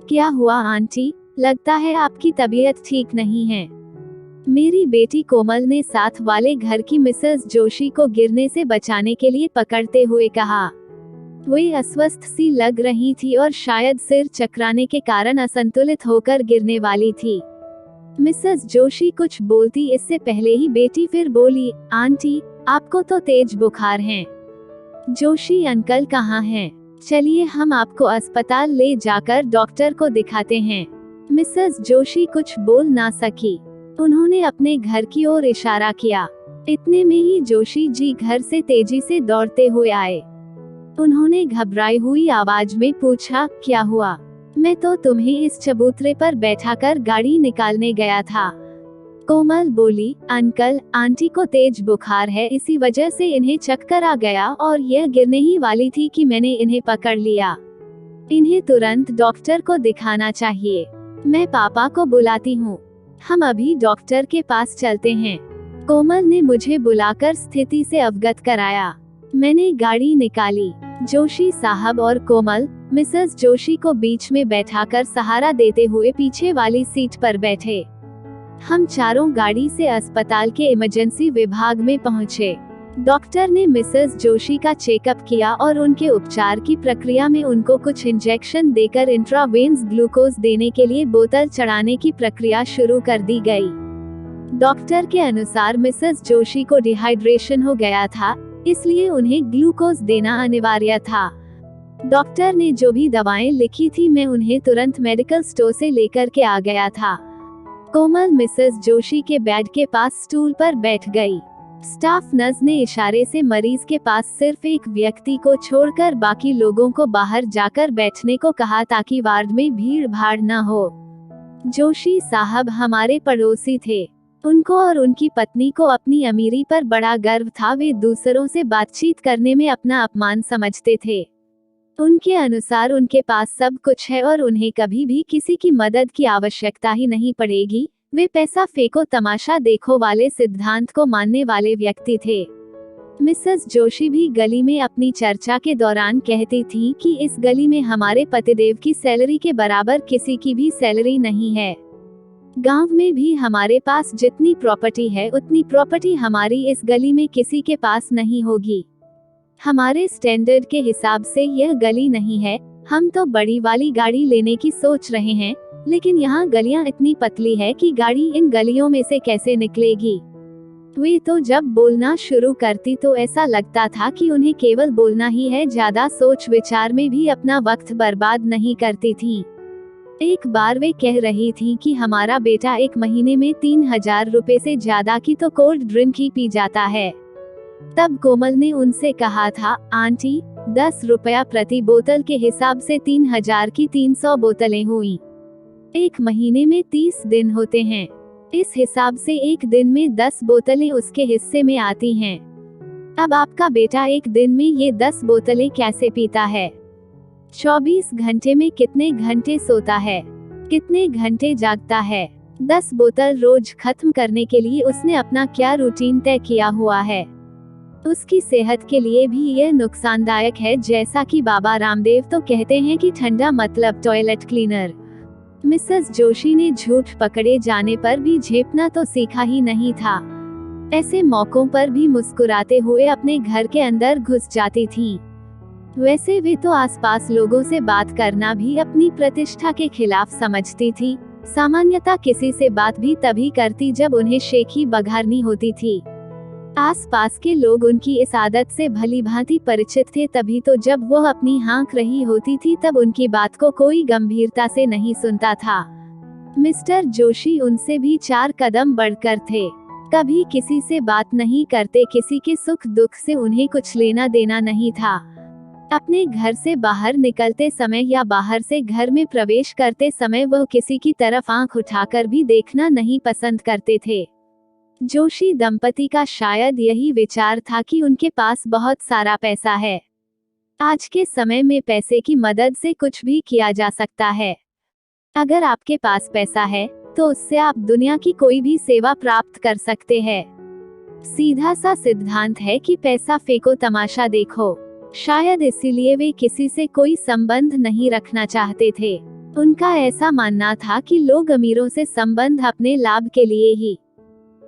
क्या हुआ आंटी, लगता है आपकी तबीयत ठीक नहीं है। मेरी बेटी कोमल ने साथ वाले घर की मिसेस जोशी को गिरने से बचाने के लिए पकड़ते हुए कहा। वे अस्वस्थ सी लग रही थी और शायद सिर चकराने के कारण असंतुलित होकर गिरने वाली थी। मिसेस जोशी कुछ बोलती इससे पहले ही बेटी फिर बोली, आंटी, आपको तो तेज बुखार है। जोशी अंकल कहाँ हैं? चलिए हम आपको अस्पताल ले जाकर डॉक्टर को दिखाते हैं। मिसेस जोशी कुछ बोल ना सकी। उन्होंने अपने घर की ओर इशारा किया। इतने में ही जोशी जी घर से तेजी से दौड़ते हुए आए। उन्होंने घबराई हुई आवाज में पूछा, क्या हुआ? मैं तो तुम्हें इस चबूतरे पर बैठाकर गाड़ी निकालने गया था। कोमल बोली, अंकल, आंटी को तेज बुखार है, इसी वजह से इन्हें चक्कर आ गया और यह गिरने ही वाली थी कि मैंने इन्हें पकड़ लिया। इन्हें तुरंत डॉक्टर को दिखाना चाहिए। मैं पापा को बुलाती हूँ। हम अभी डॉक्टर के पास चलते हैं। कोमल ने मुझे बुलाकर स्थिति से अवगत कराया। मैंने गाड़ी निकाली। जोशी साहब और कोमल मिसेस जोशी को बीच में बैठाकर सहारा देते हुए पीछे वाली सीट पर बैठे। हम चारों गाड़ी से अस्पताल के इमरजेंसी विभाग में पहुंचे। डॉक्टर ने मिसेस जोशी का चेकअप किया और उनके उपचार की प्रक्रिया में उनको कुछ इंजेक्शन देकर इंट्रावेन्स ग्लूकोज देने के लिए बोतल चढ़ाने की प्रक्रिया शुरू कर दी गई। डॉक्टर के अनुसार मिसेस जोशी को डिहाइड्रेशन हो गया था, इसलिए उन्हें ग्लूकोज देना अनिवार्य था। डॉक्टर ने जो भी दवाएं लिखी थी मैं उन्हें तुरंत मेडिकल स्टोर से लेकर के आ गया था। कोमल मिसेस जोशी के बेड के पास स्टूल पर बैठ गई। स्टाफ नर्स ने इशारे से मरीज के पास सिर्फ एक व्यक्ति को छोड़कर बाकी लोगों को बाहर जाकर बैठने को कहा ताकि वार्ड में भीड़ भाड़ न हो। जोशी साहब हमारे पड़ोसी थे। उनको और उनकी पत्नी को अपनी अमीरी पर बड़ा गर्व था। वे दूसरों से बातचीत करने में अपना अपमान समझते थे। उनके अनुसार उनके पास सब कुछ है और उन्हें कभी भी किसी की मदद की आवश्यकता ही नहीं पड़ेगी। वे पैसा फेंको तमाशा देखो वाले सिद्धांत को मानने वाले व्यक्ति थे। मिसेस जोशी भी गली में अपनी चर्चा के दौरान कहती थी कि इस गली में हमारे पतिदेव की सैलरी के बराबर किसी की भी सैलरी नहीं है। गांव में भी हमारे पास जितनी प्रॉपर्टी है उतनी प्रॉपर्टी हमारी इस गली में किसी के पास नहीं होगी। हमारे स्टैंडर्ड के हिसाब से यह गली नहीं है। हम तो बड़ी वाली गाड़ी लेने की सोच रहे हैं, लेकिन यहाँ गलियाँ इतनी पतली है कि गाड़ी इन गलियों में से कैसे निकलेगी। वे तो जब बोलना शुरू करती तो ऐसा लगता था कि उन्हें केवल बोलना ही है, ज्यादा सोच विचार में भी अपना वक्त बर्बाद नहीं करती थीं। एक बार वे कह रही थी कि हमारा बेटा एक महीने में 3000 रुपए से ज्यादा की तो कोल्ड ड्रिंक ही पी जाता है। तब कोमल ने उनसे कहा था, आंटी, 10 रुपया प्रति बोतल के हिसाब से 3000 की 300 बोतलें हुई। एक महीने में 30 दिन होते हैं। इस हिसाब से एक दिन में 10 बोतलें उसके हिस्से में आती हैं। अब आपका बेटा एक दिन में ये 10 बोतलें कैसे पीता है? 24 घंटे में कितने घंटे सोता है, कितने घंटे जागता है? 10 बोतल रोज खत्म करने के लिए उसने अपना क्या रूटीन तय किया हुआ है? उसकी सेहत के लिए भी यह नुकसानदायक है। जैसा कि बाबा रामदेव तो कहते हैं कि ठंडा मतलब टॉयलेट क्लीनर। मिसेस जोशी ने झूठ पकड़े जाने पर भी झेपना तो सीखा ही नहीं था। ऐसे मौकों पर भी मुस्कुराते हुए अपने घर के अंदर घुस जाती थी। वैसे वे तो आसपास लोगों से बात करना भी अपनी प्रतिष्ठा के खिलाफ समझती थी। सामान्यतः किसी से बात भी तभी करती जब उन्हें शेखी बघारनी होती थी। आसपास के लोग उनकी इस आदत से भली भांति परिचित थे, तभी तो जब वह अपनी हाँक रही होती थी तब उनकी बात को कोई गंभीरता से नहीं सुनता था। मिस्टर जोशी उनसे भी 4 कदम बढ़कर थे। कभी किसी से बात नहीं करते, किसी के सुख दुख से उन्हें कुछ लेना देना नहीं था। अपने घर से बाहर निकलते समय या बाहर से घर में प्रवेश करते समय वह किसी की तरफ आंख उठाकर भी देखना नहीं पसंद करते थे। जोशी दंपति का शायद यही विचार था कि उनके पास बहुत सारा पैसा है। आज के समय में पैसे की मदद से कुछ भी किया जा सकता है। अगर आपके पास पैसा है तो उससे आप दुनिया की कोई भी सेवा प्राप्त कर सकते हैं। सीधा सा सिद्धांत है कि पैसा फेंको तमाशा देखो। शायद इसीलिए वे किसी से कोई संबंध नहीं रखना चाहते थे। उनका ऐसा मानना था कि लोग अमीरों से संबंध अपने लाभ के लिए ही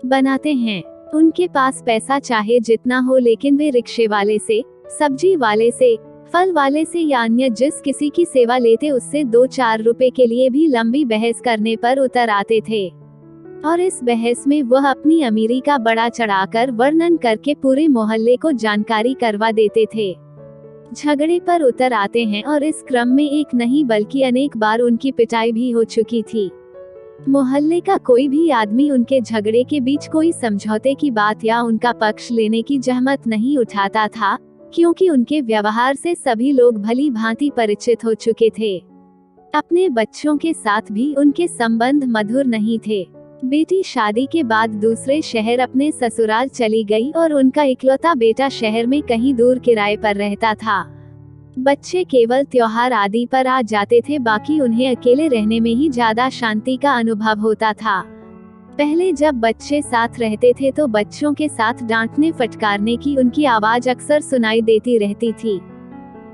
बनाते हैं। उनके पास पैसा चाहे जितना हो, लेकिन वे रिक्शे वाले से, सब्जी वाले से, फल वाले से या अन्य जिस किसी की सेवा लेते उससे 2-4 रुपए के लिए भी लंबी बहस करने पर उतर आते थे। और इस बहस में वह अपनी अमीरी का बड़ा चढ़ाकर वर्णन करके पूरे मोहल्ले को जानकारी करवा देते थे। झगड़े पर उतर आते हैं और इस क्रम में एक नहीं बल्कि अनेक बार उनकी पिटाई भी हो चुकी थी। मोहल्ले का कोई भी आदमी उनके झगड़े के बीच कोई समझौते की बात या उनका पक्ष लेने की जहमत नहीं उठाता था, क्योंकि उनके व्यवहार से सभी लोग भली भांति परिचित हो चुके थे। अपने बच्चों के साथ भी उनके संबंध मधुर नहीं थे। बेटी शादी के बाद दूसरे शहर अपने ससुराल चली गई और उनका इकलौता बेटा शहर में कहीं दूर किराए पर रहता था। बच्चे केवल त्योहार आदि पर आ जाते थे, बाकी उन्हें अकेले रहने में ही ज्यादा शांति का अनुभव होता था। पहले जब बच्चे साथ रहते थे तो बच्चों के साथ डांटने फटकारने की उनकी आवाज अक्सर सुनाई देती रहती थी।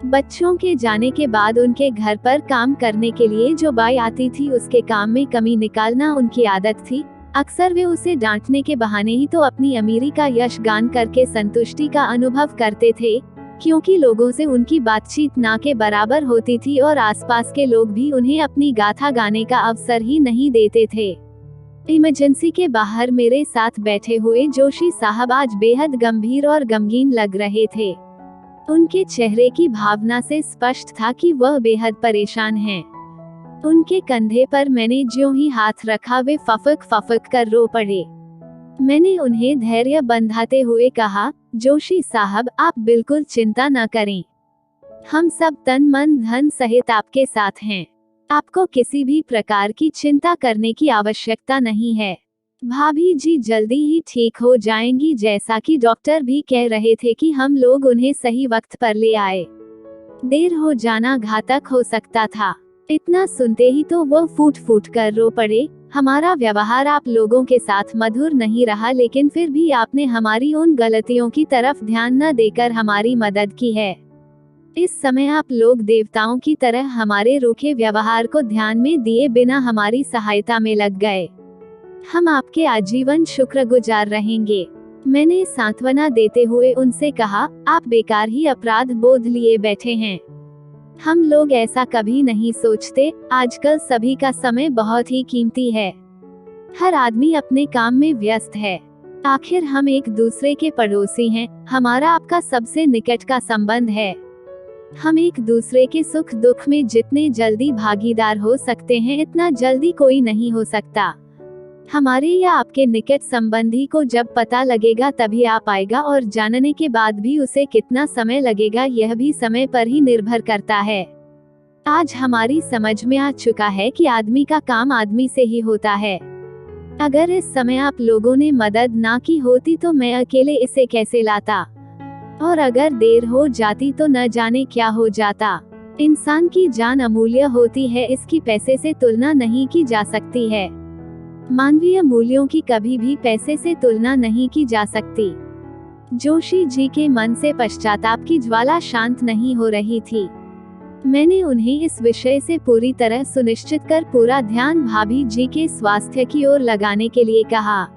बच्चों के जाने के बाद उनके घर पर काम करने के लिए जो बाई आती थी उसके काम में कमी निकालना उनकी आदत थी। अक्सर वे उसे डांटने के बहाने ही तो अपनी अमीरी का यश गान करके संतुष्टि का अनुभव करते थे, क्योंकि लोगों से उनकी बातचीत ना के बराबर होती थी और आसपास के लोग भी उन्हें अपनी गाथा गाने का अवसर ही नहीं देते थे। इमरजेंसी के बाहर मेरे साथ बैठे हुए जोशी साहब आज बेहद गंभीर और गमगीन लग रहे थे। उनके चेहरे की भावना से स्पष्ट था कि वह बेहद परेशान हैं। उनके कंधे पर मैंने ज्यों ही हाथ रखा वे फफक फफक कर रो पड़े। मैंने उन्हें धैर्य बंधाते हुए कहा, जोशी साहब आप बिल्कुल चिंता न करें, हम सब तन मन धन सहित आपके साथ हैं। आपको किसी भी प्रकार की चिंता करने की आवश्यकता नहीं है। भाभी जी जल्दी ही ठीक हो जाएंगी, जैसा कि डॉक्टर भी कह रहे थे कि हम लोग उन्हें सही वक्त पर ले आए। देर हो जाना घातक हो सकता था। इतना सुनते ही तो वह फूट फूट कर रो पड़े। हमारा व्यवहार आप लोगों के साथ मधुर नहीं रहा, लेकिन फिर भी आपने हमारी उन गलतियों की तरफ ध्यान न देकर हमारी मदद की है। इस समय आप लोग देवताओं की तरह हमारे रूखे व्यवहार को ध्यान में दिए बिना हमारी सहायता में लग गए। हम आपके आजीवन शुक्रगुजार रहेंगे। मैंने सांत्वना देते हुए उनसे कहा, आप बेकार ही अपराध बोध लिए बैठे हैं। हम लोग ऐसा कभी नहीं सोचते। आजकल सभी का समय बहुत ही कीमती है। हर आदमी अपने काम में व्यस्त है। आखिर हम एक दूसरे के पड़ोसी हैं। हमारा आपका सबसे निकट का संबंध है। हम एक दूसरे के सुख दुख में जितने जल्दी भागीदार हो सकते हैं, इतना जल्दी कोई नहीं हो सकता। हमारे या आपके निकट संबंधी को जब पता लगेगा तभी आप आएगा, और जानने के बाद भी उसे कितना समय लगेगा यह भी समय पर ही निर्भर करता है। आज हमारी समझ में आ चुका है कि आदमी का काम आदमी से ही होता है। अगर इस समय आप लोगों ने मदद ना की होती तो मैं अकेले इसे कैसे लाता, और अगर देर हो जाती तो न जाने क्या हो जाता। इंसान की जान अमूल्य होती है, इसकी पैसे से तुलना नहीं की जा सकती है। मानवीय मूल्यों की कभी भी पैसे से तुलना नहीं की जा सकती। जोशी जी के मन से पश्चाताप की ज्वाला शांत नहीं हो रही थी। मैंने उन्हें इस विषय से पूरी तरह सुनिश्चित कर पूरा ध्यान भाभी जी के स्वास्थ्य की ओर लगाने के लिए कहा।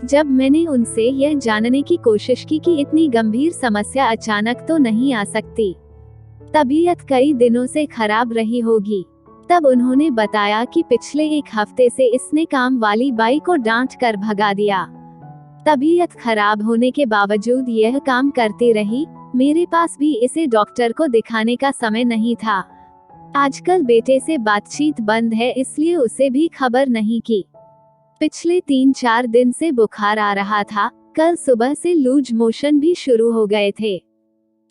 जब मैंने उनसे यह जानने की कोशिश की कि इतनी गंभीर समस्या अचानक तो नहीं आ सकती, तबीयत कई दिनों से खराब रही होगी, तब उन्होंने बताया कि पिछले एक हफ्ते से इसने काम वाली बाई को डांट कर भगा दिया। तबीयत खराब होने के बावजूद यह काम करती रही। मेरे पास भी इसे डॉक्टर को दिखाने का समय नहीं था। आजकल बेटे से बातचीत बंद है, इसलिए उसे भी खबर नहीं की। पिछले 3-4 दिन से बुखार आ रहा था। कल सुबह से लूज मोशन भी शुरू हो गए थे।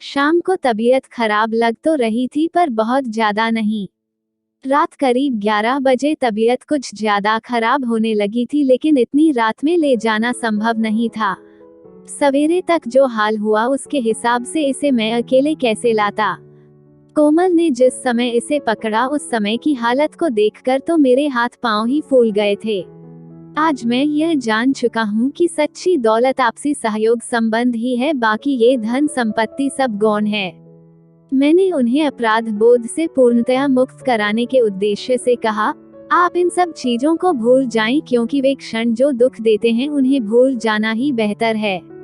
शाम को तबीयत खराब लग तो रही थी, पर बहुत ज्यादा नहीं। रात करीब 11 बजे तबीयत कुछ ज्यादा खराब होने लगी थी, लेकिन इतनी रात में ले जाना संभव नहीं था। सवेरे तक जो हाल हुआ उसके हिसाब से इसे मैं अकेले कैसे लाता। कोमल ने जिस समय इसे पकड़ा उस समय की हालत को देखकर तो मेरे हाथ पांव ही फूल गए थे। आज मैं यह जान चुका हूँ कि सच्ची दौलत आपसी सहयोग संबंध ही है, बाकी ये धन संपत्ति सब गौण है। मैंने उन्हें अपराध बोध से पूर्णतया मुक्त कराने के उद्देश्य से कहा, आप इन सब चीजों को भूल जाएं क्योंकि वे क्षण जो दुख देते हैं उन्हें भूल जाना ही बेहतर है।